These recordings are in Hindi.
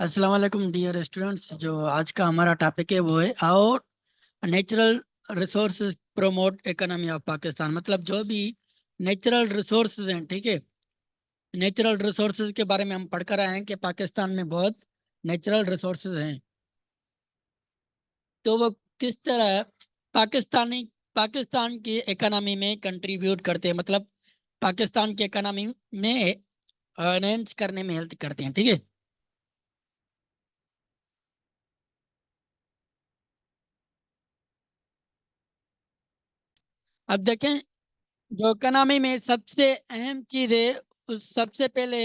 अस्सलाम वालेकुम डियर स्टूडेंट्स। जो आज का हमारा टॉपिक है वो है how natural resources promote economy of Pakistan. मतलब जो भी नेचुरल रिसोर्सेज हैं, ठीक है, नेचुरल रिसोर्सेज के बारे में हम पढ़कर आए हैं कि पाकिस्तान में बहुत नेचुरल रिसोर्सेज हैं। तो वो किस तरह पाकिस्तानी पाकिस्तान की इकोनॉमी में कंट्रीब्यूट करते हैं, मतलब पाकिस्तान की इकोनॉमी में एनहेंस करने में हेल्प करते हैं, ठीक है। अब देखें, जो इकोनॉमी में सबसे अहम चीज है, उस सबसे पहले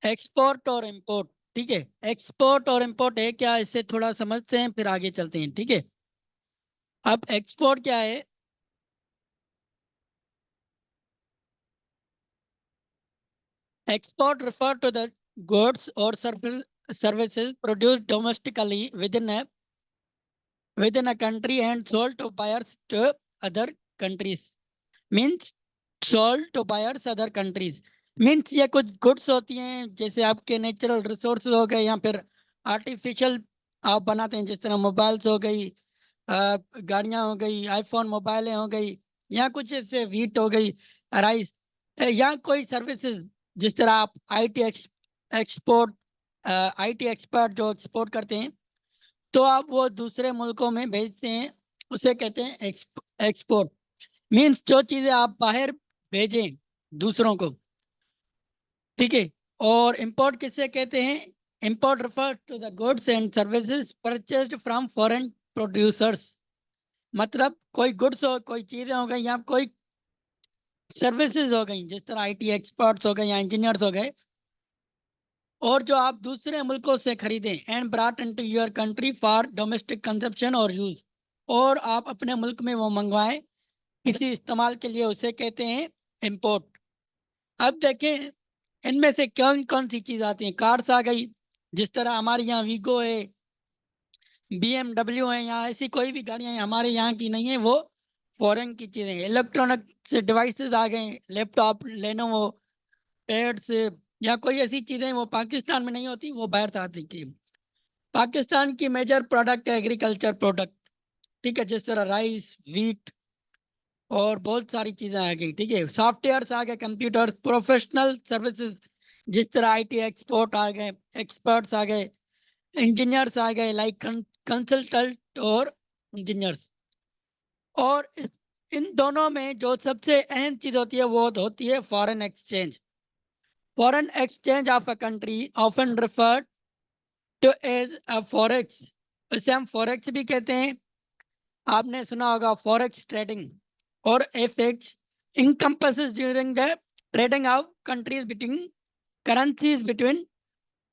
एक्सपोर्ट और इंपोर्ट, ठीक है। एक्सपोर्ट और इंपोर्ट है क्या, इससे थोड़ा समझते हैं फिर आगे चलते हैं, ठीक है। अब एक्सपोर्ट क्या है? Export refer to the goods और services produced domestically within a country and sold to buyers to other countries. Means sold to buyers other countries, means ये कुछ गुड्स होती हैं, जैसे आपके नेचुरल रिसोर्सेज हो गए या फिर आर्टिफिशियल आप बनाते हैं, जिस तरह मोबाइल्स हो गई, गाड़ियां हो गई, आईफोन मोबाइलें हो गई, या कुछ ऐसे वीट हो गई, राइस, या कोई सर्विसेज, जिस तरह आप एक्सपोर्ट आईटी एक्सपर्ट जो एक्सपोर्ट करते हैं, तो आप वो दूसरे मुल्कों में भेजते हैं, उसे कहते हैं एक्सपोर्ट। मीन्स जो चीजें आप बाहर भेजें दूसरों को, ठीक है। और इंपोर्ट किसे कहते हैं? Import refer to the goods and services purchased from foreign producers. मतलब कोई गुड्स हो, कोई चीजें हो गई, या कोई सर्विसेज हो गई, जिस तरह आईटी एक्सपर्ट्स हो गए या इंजीनियर्स हो गए, और जो आप दूसरे मुल्कों से खरीदें and brought into your country for domestic consumption और यूज, और आप अपने मुल्क में वो मंगवाएं किसी इस्तेमाल के लिए, उसे कहते हैं इंपोर्ट। अब देखें, इनमें से कौन कौन सी चीज आती है। कार्स आ गई, जिस तरह हमारे यहाँ वीगो है, बीएमडब्ल्यू है, यहाँ ऐसी कोई भी गाड़ियां हमारे यहाँ की नहीं है, वो फॉरेन की चीजें हैं। इलेक्ट्रॉनिक से डिवाइसेस आ गए, लैपटॉप, लेनोवो, पैड्स, या कोई ऐसी चीजें वो पाकिस्तान में नहीं होती, वो बाहर से आती की। पाकिस्तान की मेजर प्रोडक्ट है एग्रीकल्चर प्रोडक्ट, ठीक है, जिस तरह राइस, व्हीट, और बहुत सारी चीजें आ गई, ठीक है। सॉफ्टवेयर आ गए, कंप्यूटर, प्रोफेशनल सर्विसेज, जिस तरह आईटी एक्सपोर्ट आ गए, एक्सपर्ट्स आ गए, इंजीनियर्स आ गए, लाइक कंसल्टेंट और इंजीनियर्स। और इन दोनों में जो सबसे अहम चीज होती है वो होती है foreign exchange. Foreign exchange of a country often referred to as a forex, इसे हम फॉरेक्स भी कहते हैं। आपने सुना होगा फॉरेक्स ट्रेडिंग। और FX encompasses during the trading of countries between currencies between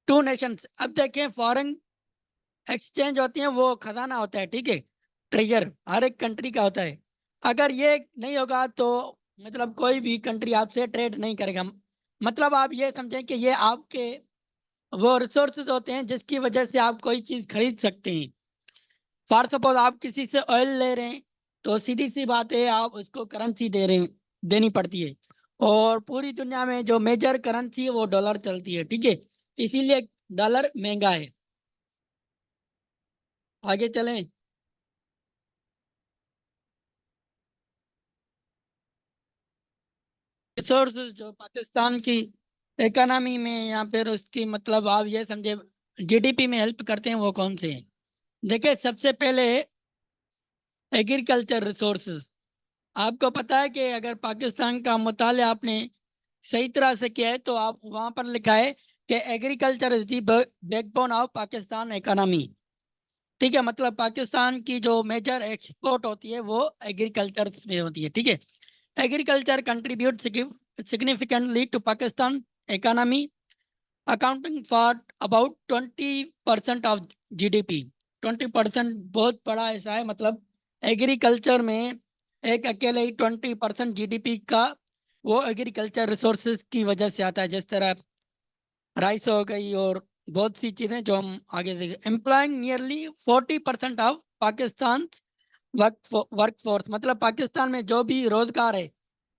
two nations. अब देखें, फॉरेन एक्सचेंज होती है, वो खजाना होता है, ठीक है, ट्रेजर हर एक कंट्री का होता है। अगर ये नहीं होगा तो मतलब कोई भी कंट्री आपसे ट्रेड नहीं करेगा। मतलब आप ये समझें कि ये आपके वो रिसोर्सेज होते हैं जिसकी वजह से आप कोई चीज खरीद सकते हैं। फॉर सपोज आप किसी से ऑयल ले रहे हैं, तो सीधी सी बात है आप उसको करेंसी दे रहे हैं, देनी पड़ती है। और पूरी दुनिया में जो मेजर करेंसी है वो डॉलर चलती है, ठीक है, इसीलिए डॉलर महंगा है। आगे चलें। रिसोर्सेज जो पाकिस्तान की इकोनॉमी में या फिर उसकी, मतलब आप ये समझे जीडीपी में हेल्प करते हैं, वो कौन से हैं? देखिए, सबसे पहले एग्रीकल्चर रिसोर्सेज। आपको पता है कि अगर पाकिस्तान का मुताला आपने सही तरह से किया है, तो आप वहां पर लिखा है कि agriculture is the backbone of Pakistan economy, ठीक है। मतलब पाकिस्तान की जो मेजर एक्सपोर्ट होती है वो एग्रीकल्चर में होती है, ठीक है। Agriculture contribute significantly to Pakistan economy, accounting for about 20% of GDP. 20% बहुत बड़ा ऐसा है, मतलब एग्रीकल्चर में एक अकेले ही 20% जीडीपी का वो एग्रीकल्चर रिसोर्सेज की वजह से आता है, जिस तरह राइस हो गई और बहुत सी चीजें जो हम आगे देखें। Employing nearly 40% of Pakistan work force, मतलब पाकिस्तान में जो भी रोजगार है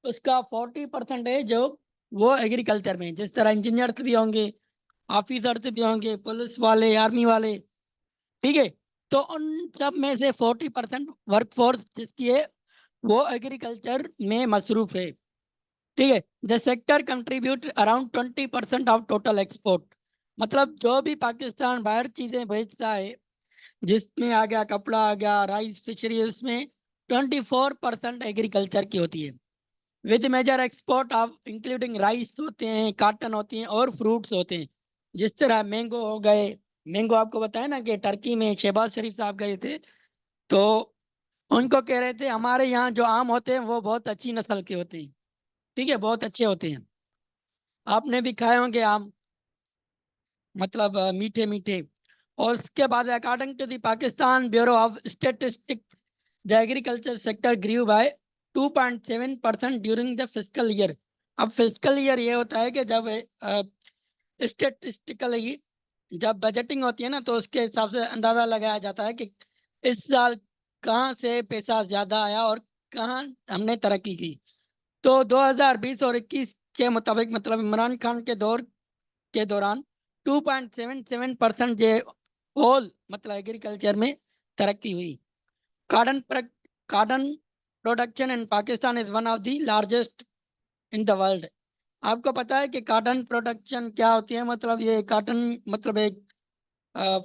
उसका 40% है जो वो एग्रीकल्चर में है। जिस तरह इंजीनियर्स भी होंगे, ऑफिसर्स भी होंगे, पुलिस वाले, आर्मी वाले, ठीक है। तो उन सब में से 40% वर्कफोर्स जिसकी है वो एग्रीकल्चर में मसरूफ है, ठीक है। The sector contribute around 20% of total export. मतलब जो भी पाकिस्तान बाहर चीजें भेजता है, जिसमें आ गया कपड़ा, आ गया राइस, फिशरी, उसमें 24% एग्रीकल्चर की होती है। With major export of including rice होते हैं, काटन होती हैं और फ्रूट्स होते हैं। जिस तरह मैंगो हो गए, मैंगो आपको बताया ना कि टर्की में शहबाज शरीफ साहब गए थे, तो उनको कह रहे थे हमारे यहाँ जो आम होते हैं वो बहुत अच्छी नस्ल के होते हैं, ठीक है, बहुत अच्छे होते हैं। आपने भी खाए होंगे आम, मतलब मीठे मीठे। और उसके बाद according to the Pakistan bureau of statistics the agriculture sector grew by 2.7% during the fiscal year. अब फिस्कल ईयर ये होता है कि जब स्टेटिस्टिकली जब बजटिंग होती है ना, तो उसके हिसाब से अंदाजा लगाया जाता है कि इस साल कहाँ से पैसा ज्यादा आया और कहाँ हमने तरक्की की। तो 2020 और 21 के मुताबिक, मतलब इमरान खान के दौर के दौरान 2.77% जे ऑल मतलब एग्रीकल्चर में तरक्की हुई। कार्डन कार्डन production in Pakistan is one of the largest in the world. आपको पता है कि कॉटन प्रोडक्शन क्या होती है? मतलब ये कॉटन मतलब एक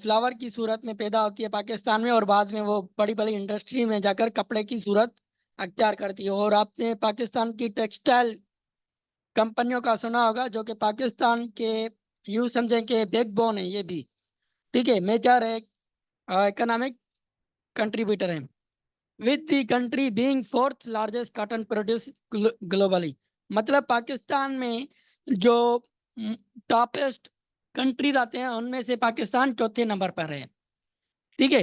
फ्लावर की सूरत में पैदा होती है पाकिस्तान में, और बाद में वो बड़ी बड़ी इंडस्ट्री में जाकर कपड़े की सूरत अख्तियार करती है। और आपने पाकिस्तान की टेक्सटाइल कंपनियों का सुना होगा, जो कि पाकिस्तान के यूं समझें कि बैकबोन है ये भी, ठीक है, मेजर एक इकोनॉमिक कंट्रीब्यूटर है, with the country being fourth largest cotton produce globally. मतलब पाकिस्तान में जो टॉपेस्ट कंट्रीज आते हैं उनमें से पाकिस्तान चौथे नंबर पर है, ठीक है।